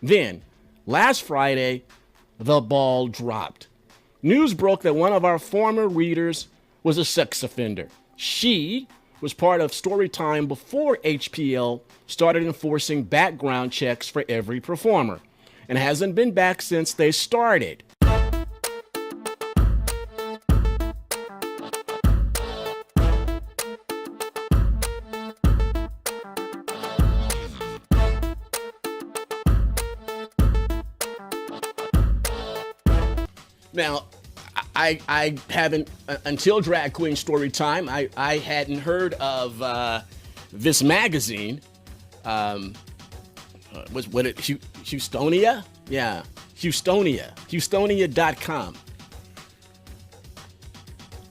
Then, last Friday, the ball dropped. News broke that one of our former readers was a sex offender. She was part of Storytime before HPL started enforcing background checks for every performer, and hasn't been back since they started. Now, I haven't, until Drag Queen Storytime, I hadn't heard of this magazine. Was what it, Houstonia? Yeah, Houstonia. Houstonia.com.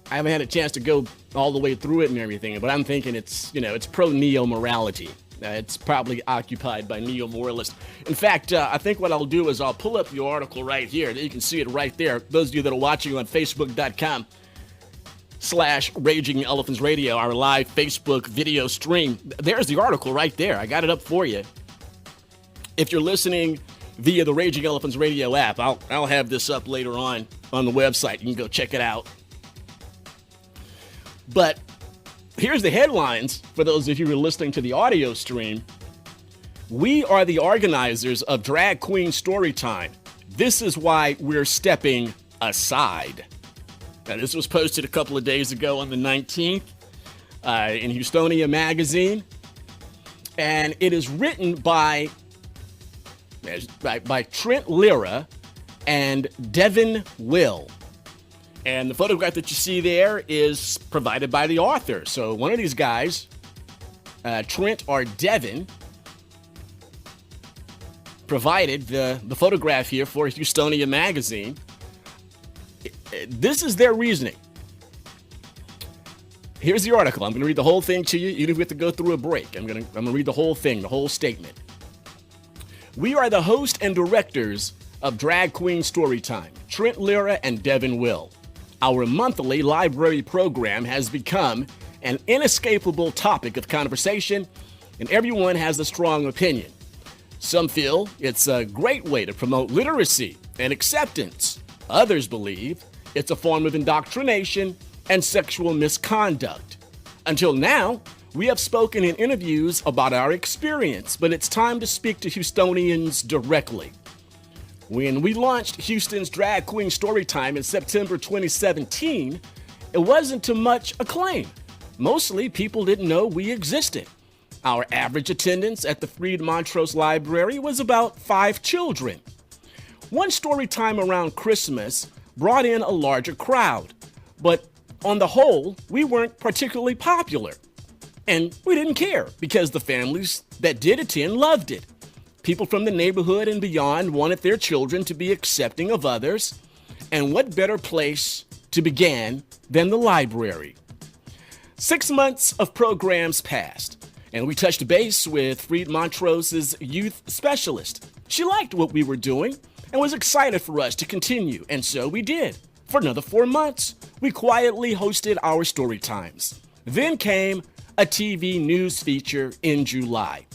I haven't had a chance to go all the way through it and everything, but I'm thinking it's pro-neo morality. It's probably occupied by neo-moralists. In fact, I think what I'll do is I'll pull up the article right here. You can see it right there. Those of you that are watching on Facebook.com/Raging Elephants Radio, our live Facebook video stream. There's the article right there. I got it up for you. If you're listening via the Raging Elephants Radio app, I'll have this up later on the website. You can go check it out. But here's the headlines for those of you who are listening to the audio stream. We are the organizers of Drag Queen Storytime. This is why we're stepping aside. Now, this was posted a couple of days ago on the 19th in Houstonia magazine. And it is written by Trent Lyra and Devin Will. And the photograph that you see there is provided by the author. So one of these guys, Trent or Devin, provided the photograph here for Houstonia magazine. This is their reasoning. Here's the article. I'm going to read the whole thing to you. You don't have to go through a break. I'm going to read the whole thing, the whole statement. We are the host and directors of Drag Queen Storytime, Trent Lyra and Devin Will. Our monthly library program has become an inescapable topic of conversation, and everyone has a strong opinion. Some feel it's a great way to promote literacy and acceptance. Others believe it's a form of indoctrination and sexual misconduct. Until now, we have spoken in interviews about our experience, but it's time to speak to Houstonians directly. When we launched Houston's Drag Queen Storytime in September 2017, it wasn't to much acclaim. Mostly, people didn't know we existed. Our average attendance at the Freed Montrose Library was about 5 children. One Storytime around Christmas brought in a larger crowd, but on the whole, we weren't particularly popular. And we didn't care because the families that did attend loved it. People from the neighborhood and beyond wanted their children to be accepting of others, and what better place to begin than the library? 6 months of programs passed, and we touched base with Freed Montrose's youth specialist. She liked what we were doing and was excited for us to continue, and so we did. For another 4 months, we quietly hosted our story times. Then came a TV news feature in July.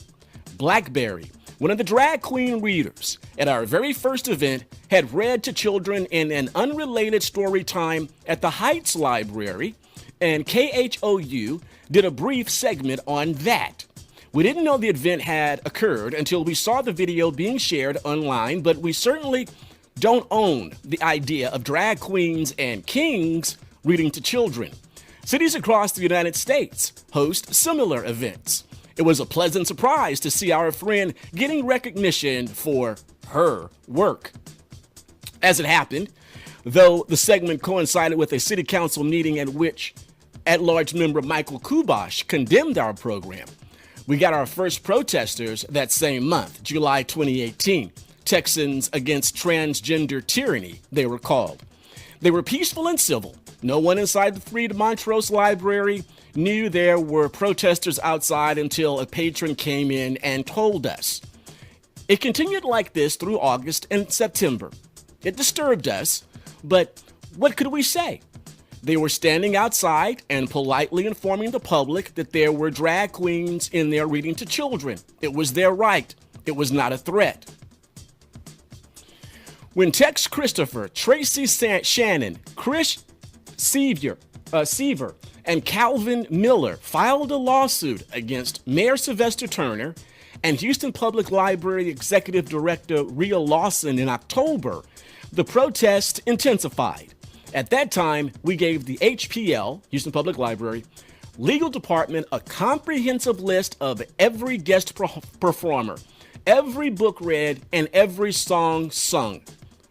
Blackberry, one of the drag queen readers at our very first event, had read to children in an unrelated story time at the Heights Library, and KHOU did a brief segment on that. We didn't know the event had occurred until we saw the video being shared online, but we certainly don't own the idea of drag queens and kings reading to children. Cities across the United States host similar events. It was a pleasant surprise to see our friend getting recognition for her work. As it happened, though the segment coincided with a city council meeting at which at-large member Michael Kubosh condemned our program, we got our first protesters that same month, July 2018, Texans Against Transgender Tyranny, they were called. They were peaceful and civil. No one inside the Freed Montrose Library knew there were protesters outside until a patron came in and told us. It continued like this through August and September. It disturbed us, but what could we say? They were standing outside and politely informing the public that there were drag queens in there reading to children. It was their right. It was not a threat. When Tex Christopher, Tracy Shannon, Chris Seaver, and Calvin Miller filed a lawsuit against Mayor Sylvester Turner and Houston Public Library Executive Director Rhea Lawson in October, the protest intensified. At that time, we gave the HPL, Houston Public Library, legal department a comprehensive list of every guest performer, every book read, and every song sung.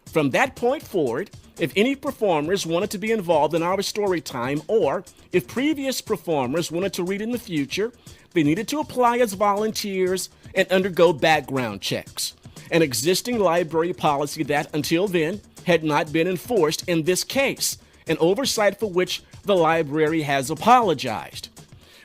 From that point forward, if any performers wanted to be involved in our story time, or if previous performers wanted to read in the future, they needed to apply as volunteers and undergo background checks. An existing library policy that, until then, had not been enforced in this case, an oversight for which the library has apologized.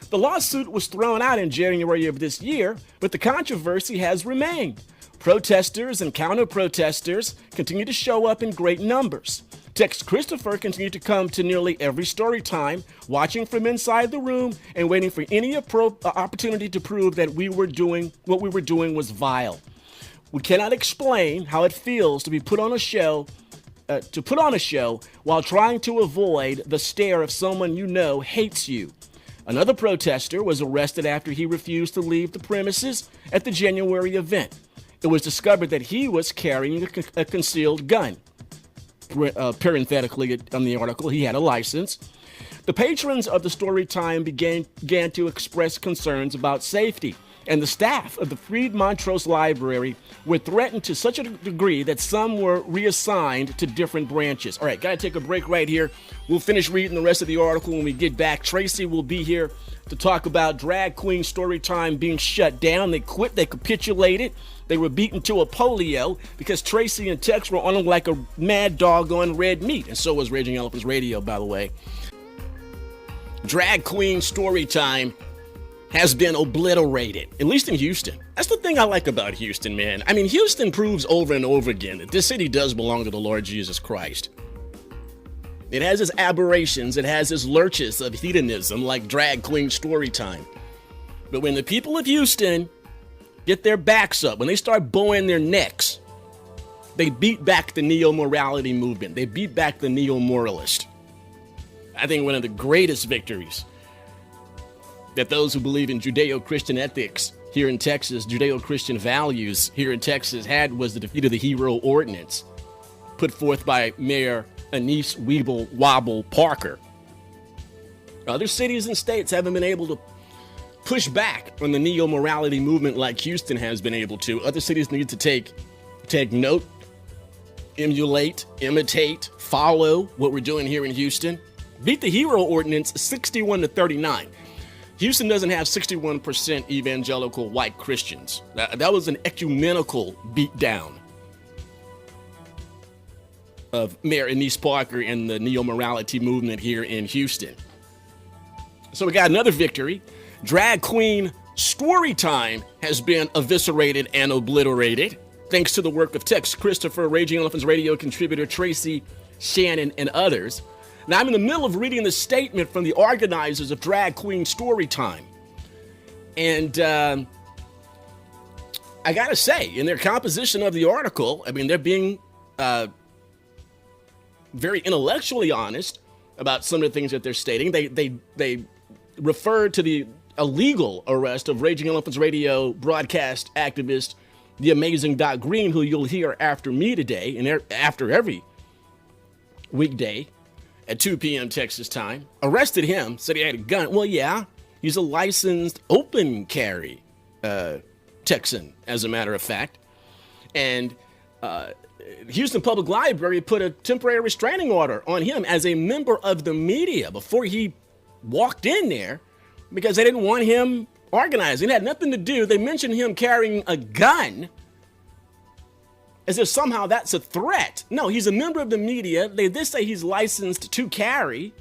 The lawsuit was thrown out in January of this year, but the controversy has remained. Protesters and counter-protesters continue to show up in great numbers. Tex Christopher continued to come to nearly every story time, watching from inside the room and waiting for any opportunity to prove that what we were doing was vile. We cannot explain how it feels to be put on a show while trying to avoid the stare of someone you know hates you. Another protester was arrested after he refused to leave the premises at the January event. It was discovered that he was carrying a concealed gun. Parenthetically, on the article, he had a license. The patrons of the story time began to express concerns about safety, and the staff of the Freed Montrose Library were threatened to such a degree that some were reassigned to different branches. All right, gotta take a break right here. We'll finish reading the rest of the article when we get back. Tracy will be here to talk about Drag Queen Storytime being shut down. They quit, they capitulated. They were beaten to a polio because Tracy and Tex were on them like a mad dog on red meat. And so was Raging Elephants Radio, by the way. Drag Queen Storytime has been obliterated, at least in Houston. That's the thing I like about Houston, man. I mean, Houston proves over and over again that this city does belong to the Lord Jesus Christ. It has its aberrations, it has its lurches of hedonism like Drag Queen Storytime. But when the people of Houston get their backs up, when they start bowing their necks, they beat back the neo-morality movement. They beat back the neo-moralist. I think one of the greatest victories that those who believe in Judeo-Christian ethics here in Texas, Judeo-Christian values here in Texas had was the defeat of the Hero Ordinance put forth by Mayor Anise Weeble Wobble Parker. Other cities and states haven't been able to push back on the neo-morality movement like Houston has been able to. Other cities need to take note, emulate, imitate, follow what we're doing here in Houston. Beat the Hero Ordinance 61-39. Houston doesn't have 61% evangelical white Christians. That was an ecumenical beatdown of Mayor Anise Parker and the neo-morality movement here in Houston. So we got another victory. Drag Queen Storytime has been eviscerated and obliterated thanks to the work of Tex Christopher, Raging Elephants Radio contributor Tracy Shannon, and others. Now, I'm in the middle of reading the statement from the organizers of Drag Queen Storytime. And I gotta say, in their composition of the article, I mean, they're being very intellectually honest about some of the things that they're stating. They refer to the illegal arrest of Raging Elephants Radio broadcast activist, the amazing Doc Green, who you'll hear after me today and after every weekday at 2 p.m. Texas time. Arrested him, said he had a gun. Well, yeah, he's a licensed open carry Texan, as a matter of fact. And Houston Public Library put a temporary restraining order on him as a member of the media before he walked in there because they didn't want him organized. It had nothing to do. They mentioned him carrying a gun as if somehow that's a threat. No, he's a member of the media. They did say he's licensed to carry.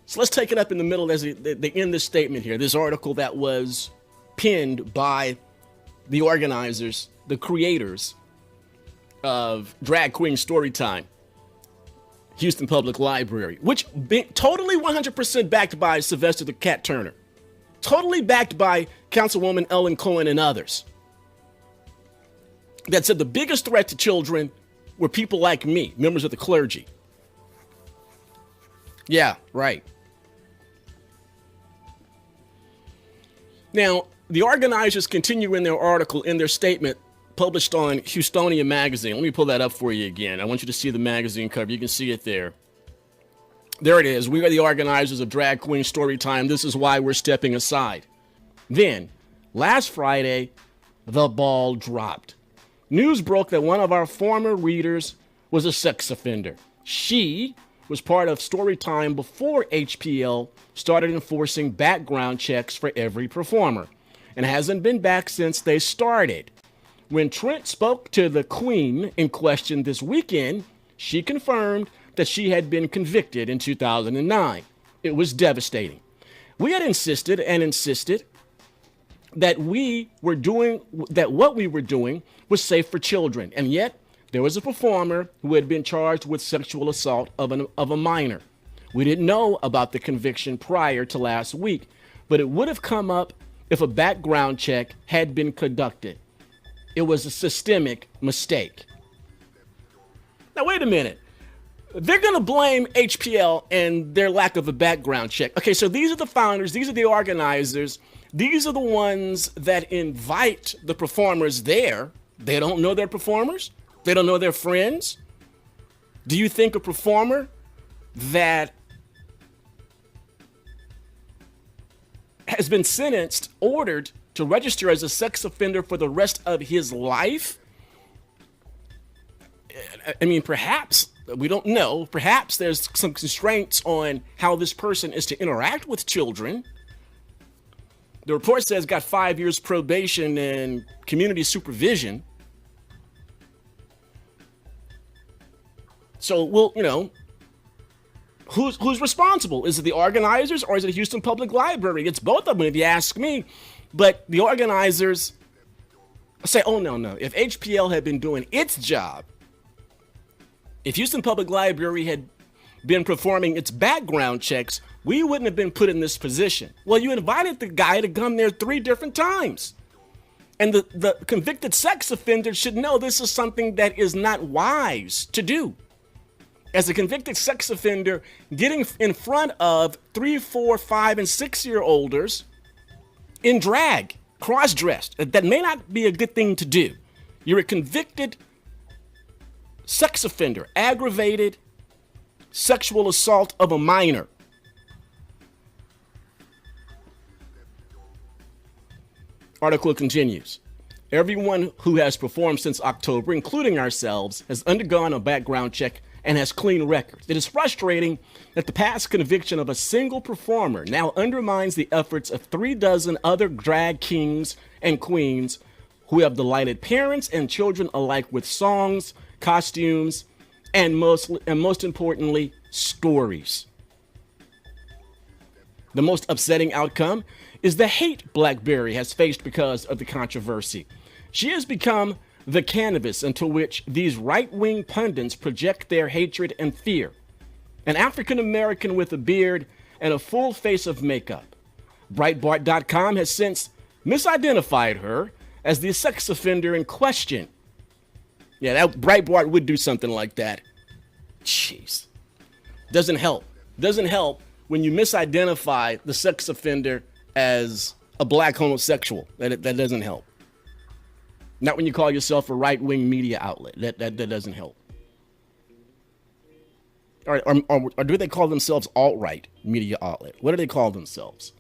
So let's take it up in the middle as they end this statement here. This article that was penned by the organizers, the creators of Drag Queen Storytime, Houston Public Library, which totally 100% backed by Sylvester the Cat Turner. totally backed by Councilwoman Ellen Cohen and others, that said the biggest threat to children were people like me, members of the clergy. Yeah, right. Now, the organizers continue in their article, in their statement published on Houstonian magazine. Let me pull that up for you again. I want you to see the magazine cover. You can see it there. There it is. We are the organizers of Drag Queen Storytime. This is why we're stepping aside. Then, last Friday, the ball dropped. News broke that one of our former readers was a sex offender. She was part of Storytime before HPL started enforcing background checks for every performer, and hasn't been back since they started. When Trent spoke to the queen in question this weekend, she confirmed that she had been convicted in 2009. It was devastating. We had insisted that what we were doing was safe for children, and yet there was a performer who had been charged with sexual assault of a minor. We didn't know about the conviction prior to last week, but it would have come up if a background check had been conducted. It was a systemic mistake. Now, wait a minute. They're going to blame HPL and their lack of a background check. Okay, so these are the founders, these are the organizers, these are the ones that invite the performers there. They don't know their performers. They don't know their friends. Do you think a performer that has been sentenced, ordered to register as a sex offender for the rest of his life? I mean, perhaps, we don't know, perhaps there's some constraints on how this person is to interact with children. The report says got 5 years probation and community supervision. So, well, you know, who's responsible? Is it the organizers or is it Houston Public Library? It's both of them, if you ask me. But the organizers say, oh, no. If HPL had been doing its job, if Houston Public Library had been performing its background checks, we wouldn't have been put in this position. Well, you invited the guy to come there 3 different times. And the convicted sex offender should know this is something that is not wise to do. As a convicted sex offender, getting in front of 3, 4, 5, and 6-year-olders in drag, cross-dressed, that may not be a good thing to do. You're a convicted sex offender, aggravated sexual assault of a minor. Article continues. Everyone who has performed since October, including ourselves, has undergone a background check and has clean records. It is frustrating that the past conviction of a single performer now undermines the efforts of 36 other drag kings and queens who have delighted parents and children alike with songs, costumes, and most importantly, stories. The most upsetting outcome is the hate Blackberry has faced because of the controversy. She has become the canvas into which these right-wing pundits project their hatred and fear. An African-American with a beard and a full face of makeup. Breitbart.com has since misidentified her as the sex offender in question. Yeah, that Breitbart would do something like that. Jeez. Doesn't help. Doesn't help when you misidentify the sex offender as a black homosexual. That doesn't help. Not when you call yourself a right-wing media outlet. That doesn't help. Or do they call themselves alt-right media outlet? What do they call themselves?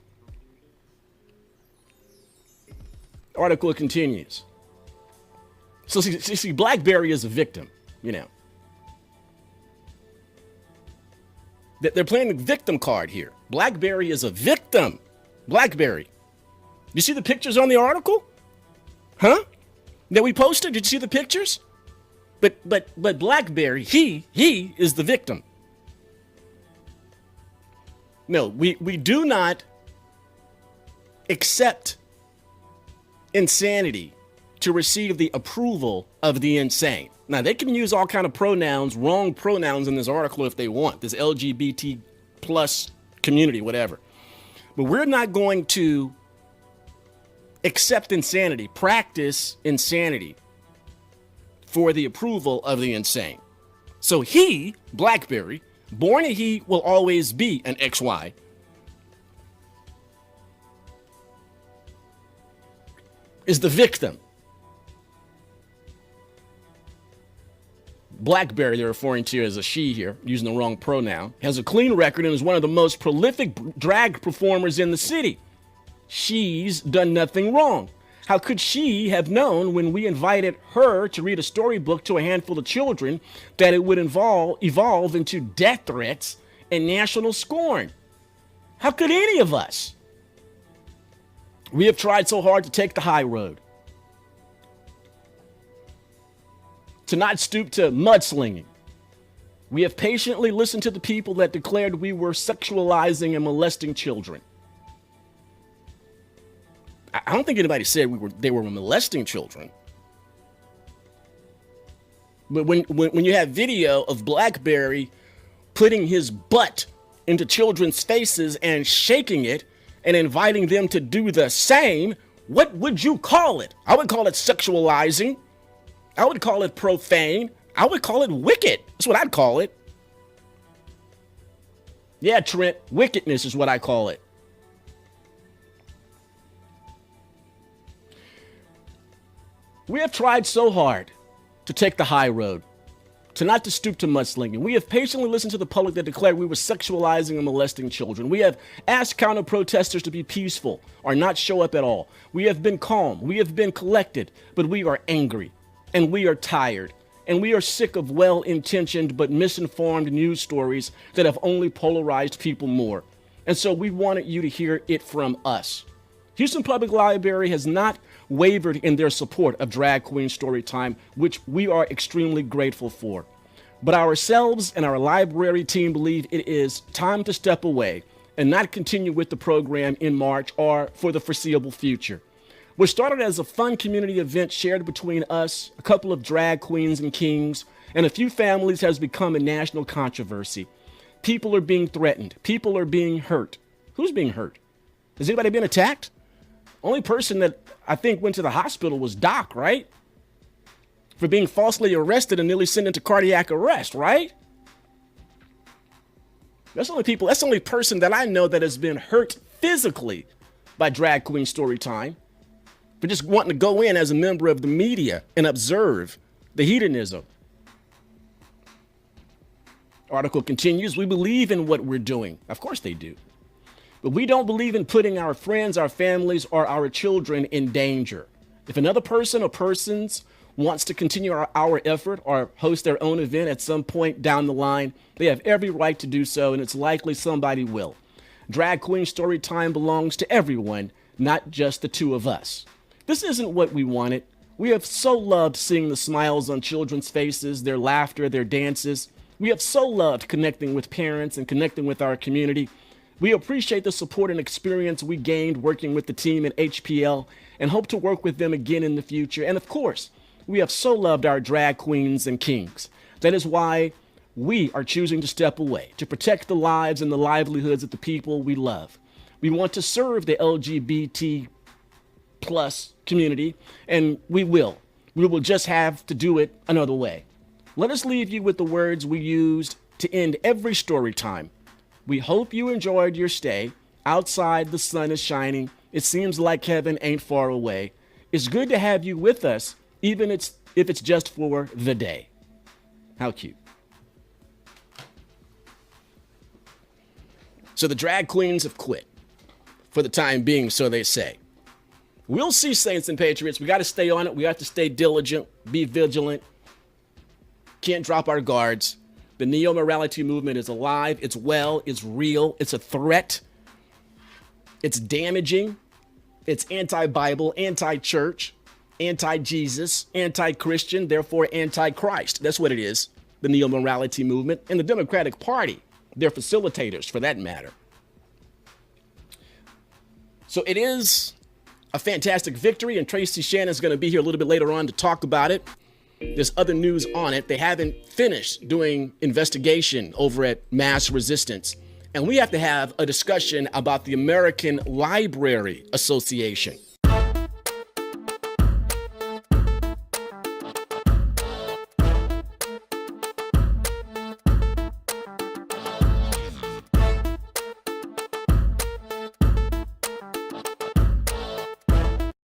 Article continues. So see, Blackberry is a victim, you know. They're playing the victim card here. Blackberry is a victim. Blackberry. You see the pictures on the article? Huh? That we posted? Did you see the pictures? But Blackberry, he is the victim. No, we do not accept insanity to receive the approval of the insane. Now, they can use all kind of pronouns, wrong pronouns in this article if they want, this LGBT plus community, whatever. But we're not going to accept insanity, practice insanity for the approval of the insane. So he, BlackBerry, born a he, will always be an XY. Is the victim. BlackBerry, they're referring to as a she here, using the wrong pronoun, has a clean record and is one of the most prolific drag performers in the city. She's done nothing wrong. How could she have known when we invited her to read a storybook to a handful of children that it would evolve into death threats and national scorn? How could any of us? We have tried so hard to take the high road, to not stoop to mudslinging. We have patiently listened to the people that declared we were sexualizing and molesting children. I don't think anybody said they were molesting children. But when you have video of BlackBerry putting his butt into children's faces and shaking it and inviting them to do the same, what would you call it? I would call it sexualizing. I would call it profane. I would call it wicked. That's what I'd call it. Yeah, Trent, wickedness is what I call it. We have tried so hard to take the high road, to not to stoop to mudslinging. We have patiently listened to the public that declared we were sexualizing and molesting children. We have asked counter protesters to be peaceful or not show up at all. We have been calm. We have been collected, but we are angry and we are tired and we are sick of well-intentioned but misinformed news stories that have only polarized people more. And so we wanted you to hear it from us. Houston Public Library has not wavered in their support of Drag Queen Storytime, which we are extremely grateful for. But ourselves and our library team believe it is time to step away and not continue with the program in March or for the foreseeable future. What started as a fun community event shared between us, a couple of drag queens and kings, and a few families has become a national controversy. People are being threatened. People are being hurt. Who's being hurt? Has anybody been attacked? Only person that I think went to the hospital was Doc, right? For being falsely arrested and nearly sent into cardiac arrest, right? That's the only person that I know that has been hurt physically by Drag Queen Storytime for just wanting to go in as a member of the media and observe the hedonism. Article continues, we believe in what we're doing. Of course they do. But we don't believe in putting our friends, our families, or our children in danger. If another person or persons wants to continue our effort or host their own event at some point down the line, they have every right to do so, and it's likely somebody will. Drag Queen Storytime belongs to everyone, not just the two of us. This isn't what we wanted. We have so loved seeing the smiles on children's faces, their laughter, their dances. We have so loved connecting with parents and connecting with our community. We appreciate the support and experience we gained working with the team at HPL and hope to work with them again in the future. And of course, we have so loved our drag queens and kings. That is why we are choosing to step away, to protect the lives and the livelihoods of the people we love. We want to serve the LGBT plus community, and we will. We will just have to do it another way. Let us leave you with the words we used to end every story time. We hope you enjoyed your stay. Outside, the sun is shining. It seems like heaven ain't far away. It's good to have you with us, even if it's just for the day. How cute. So the drag queens have quit. For the time being, so they say. We'll see, Saints and Patriots. We got to stay on it. We have to stay diligent, be vigilant. Can't drop our guards. The neo-morality movement is alive, it's well, it's real, it's a threat, it's damaging, it's anti-Bible, anti-church, anti-Jesus, anti-Christian, therefore anti-Christ. That's what it is, the neo-morality movement. And the Democratic Party, they're facilitators for that matter. So it is a fantastic victory, and Tracy Shannon's going to be here a little bit later on to talk about it. There's other news on it. They haven't finished doing investigation over at Mass Resistance. and we have to have a discussion about the American Library Association.